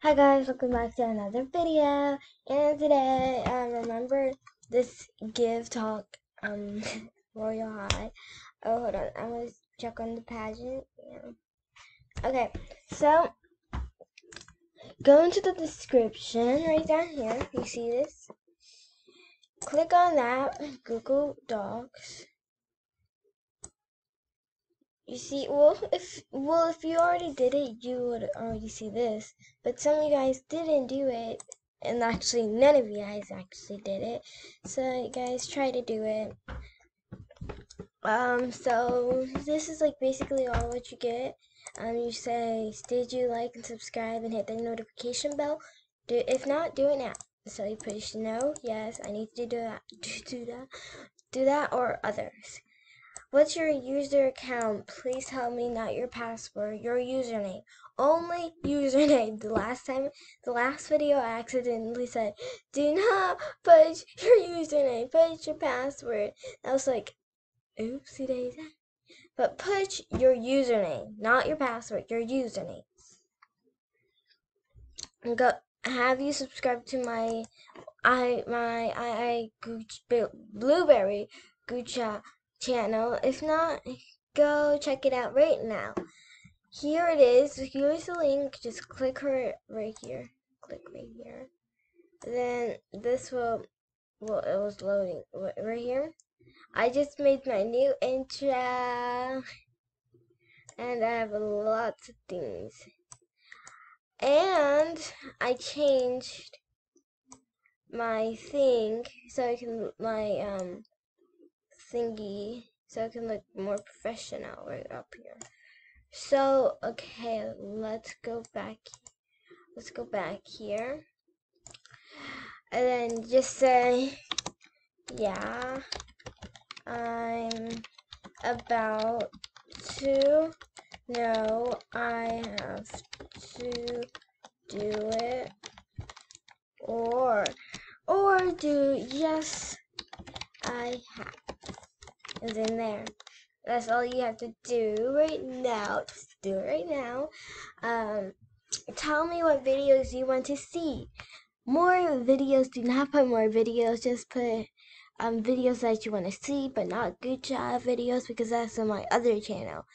Hi guys, welcome back to another video. And today, remember this give talk, Royal High. Oh, hold on, I'm gonna check on the pageant. Yeah. Okay, so go into the description right down here. You see this? Click on that, Google Docs. You see, if you already did it, you would already see this. But some of you guys didn't do it, and actually none of you guys actually did it. So you guys try to do it. So this is like basically all what you get. You say, did you like and subscribe and hit the notification bell? If not, do it now. So you push no, yes, I need to do that, do that, or others. What's your user account? Please tell me not your password, your username. Only username. The last video I accidentally said, do not put your username, put your password. I was like, oopsie daisy. But put your username, not your password, your username. Have you subscribed to my Blueberry Gucha channel? If not, go check it out right now. Here it is. Here's the link. Just click her right here. Click right here. Then this will, it was loading right here. I just made my new intro, and I have lots of things. And I changed my thing so I can thingy so I can look more professional right up here. So okay, let's go back here and then just say, yeah, I'm about to know I have to do it, or do yes I have is in there. That's all you have to do right now. Just do it right now. Tell me what videos you want to see. More videos. Do not put more videos. Just put videos that you want to see, but not good job videos, because that's on my other channel.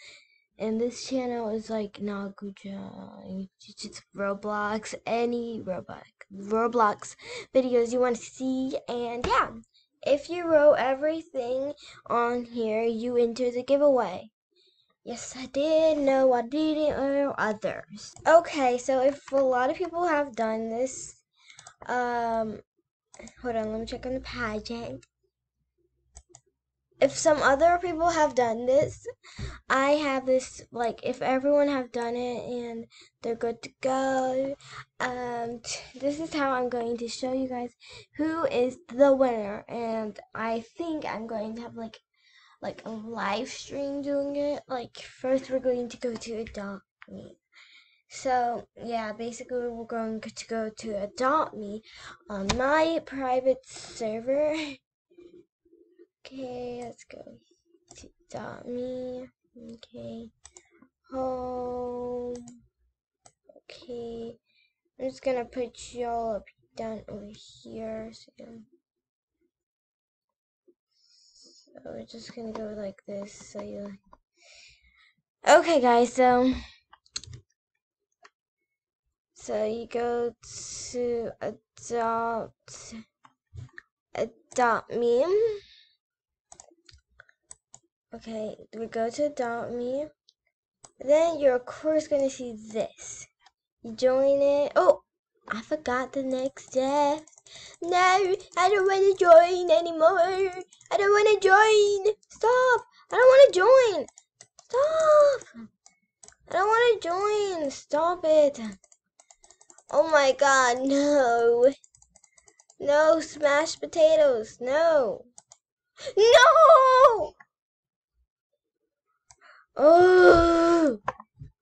And this channel is like not good job. It's just Roblox, any Roblox videos you want to see. And yeah, if you wrote everything on here, you enter the giveaway. Yes, I did. No, I didn't. Or others. Okay, so if a lot of people have done this, hold on, let me check on the pageant. If some other people have done this, I have this, like, if everyone have done it and they're good to go, this is how I'm going to show you guys who is the winner. And I think I'm going to have like a live stream doing it. Like, first we're going to go to Adopt Me. So yeah, basically we're going to go to Adopt Me on my private server. Okay, let's go to Adopt Me. Okay, home. Okay, I'm just gonna put y'all up down over here. So we're just gonna go like this. So you. Okay, guys. So you go to Adopt Me. Okay, we go to Adopt Me. Then you're of course gonna see this. You join it. Oh, I forgot the next step. No, I don't want to join anymore. I don't want to join. Stop. I don't want to join. Stop. I don't want to join. Stop it. Oh my god, no. No, smashed potatoes. No. No! Oh,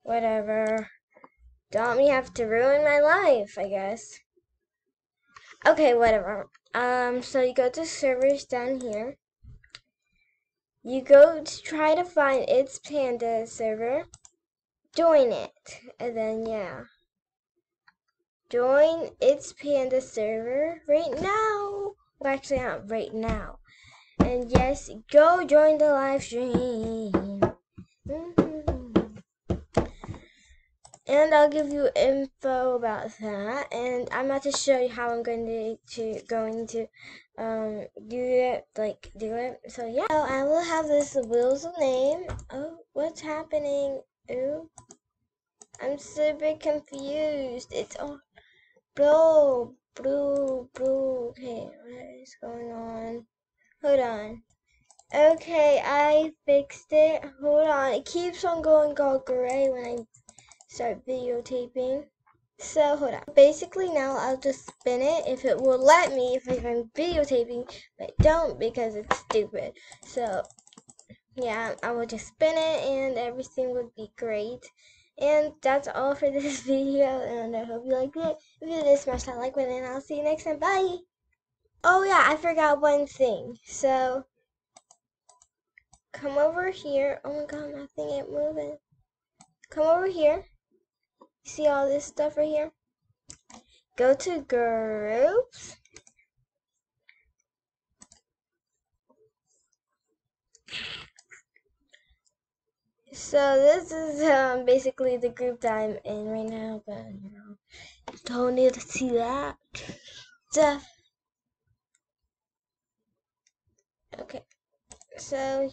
whatever. Don't me have to ruin my life, I guess. Okay, whatever. So you go to servers down here. You go to try to find It's Panda server. Join it. And then, yeah. join It's Panda server right now. Well, actually, not right now. And yes, go join the live stream. And I'll give you info about that. And I'm about to show you how I'm going to do it. So yeah, so I will have this wheels of name. Oh, what's happening? Ooh, I'm super confused. It's all blue. Okay, what is going on? Hold on. Okay, I fixed it. Hold on. It keeps on going all gray when I start videotaping. So hold on. Basically now I'll just spin it if it will let me if I'm videotaping, but I don't because it's stupid. So yeah, I will just spin it and everything would be great. And that's all for this video, and I hope you liked it. If you did, smash that like button and I'll see you next time. Bye! Oh yeah, I forgot one thing. So come over here. Oh my god, nothing ain't moving. Come over here. See all this stuff right here? Go to groups. So this is basically the group that I'm in right now, but you know, don't need to see that stuff. Okay, so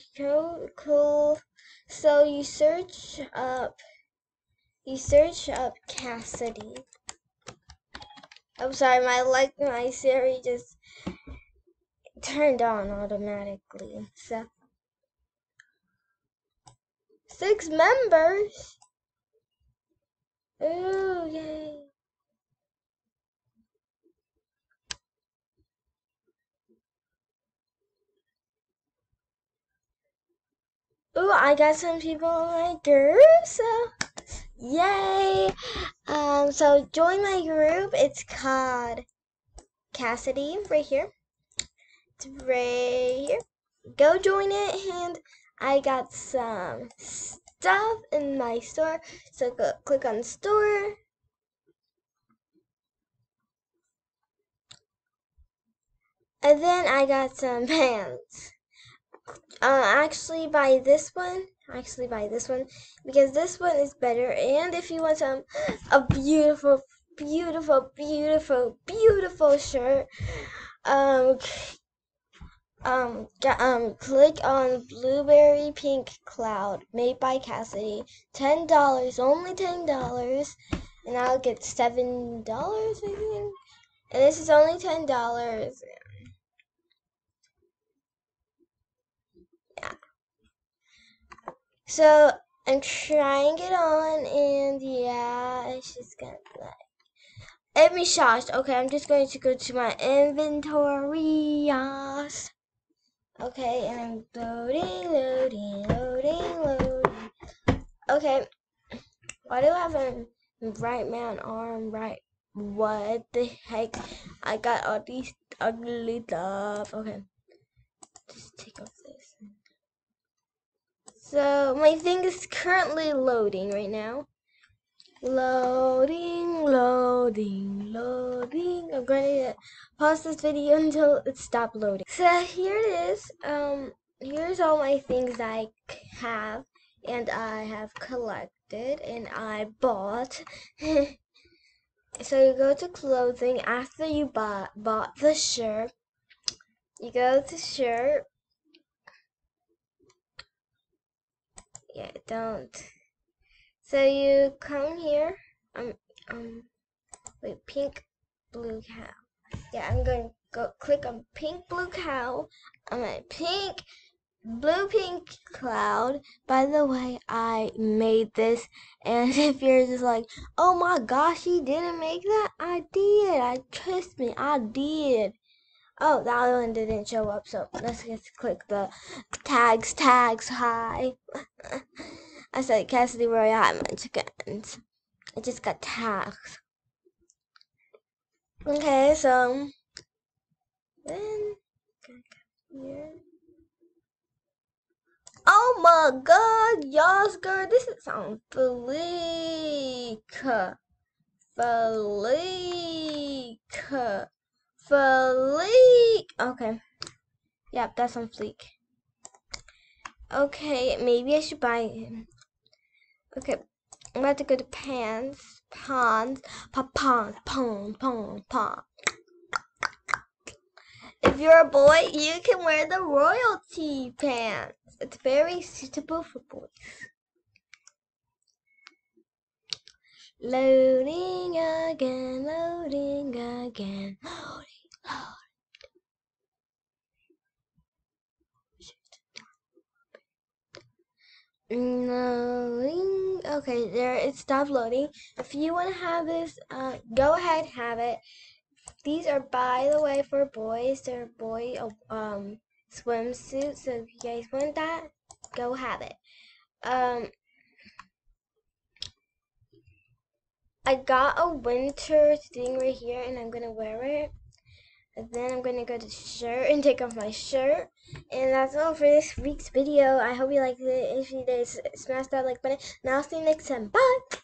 cool. So you search up Cassidy. I'm sorry, my Siri just turned on automatically. So 6 members. Ooh, yay. Ooh, I got some people in my group, so yay. So join my group. It's called Cassidy right here. It's right here. Go join it, and I got some stuff in my store. So go click on store. And then I got some pants. Actually buy this one. Because this one is better. And if you want a beautiful shirt, click on Blueberry Pink Cloud made by Cassidy. $10, only $10, and I'll get $7 maybe. And this is only $10. Yeah. So I'm trying it on, and yeah, it's just gonna like let me shocked. Okay, I'm just going to go to my inventory. Yes. Okay, and I'm loading. Okay, why do I have a right man arm? Right, what the heck? I got all these ugly stuff. Okay, just take off this. So my thing is currently loading right now. Loading. I'm going to pause this video until it stops loading. So here it is. Here's all my things I have and I have collected and I bought. So you go to clothing after you bought the shirt. You go to shirt. Yeah, don't. So you come here. Wait, pink blue cow. Yeah, I'm going to go click on pink blue cow. I'm at pink cloud. By the way, I made this, and if you're just like, oh my gosh, you didn't make that, I did. Trust me, I did. Oh, that other one didn't show up, so let's just click the tags. Hi. I said Cassidy Royale Munchkins. I just got tags. Okay, so then here. Oh my god, y'all, girl, this is on fleek. Fleek. Okay. Yep, that's on Fleek. Okay, maybe I should buy him. Okay, I'm about to go to pants. Pawns. Pawns. Pawn. If you're a boy, you can wear the royalty pants. It's very suitable for boys. Loading again, loading again, loading. Okay, there it stopped loading. If you want to have this, go ahead, have it. These are, by the way, for boys. They're boy swimsuits. So if you guys want that, go have it. I got a winter thing right here, and I'm gonna wear it. And then I'm gonna go to shirt and take off my shirt. And that's all for this week's video. I hope you liked it. If you did, smash that like button. And I'll see you next time. Bye!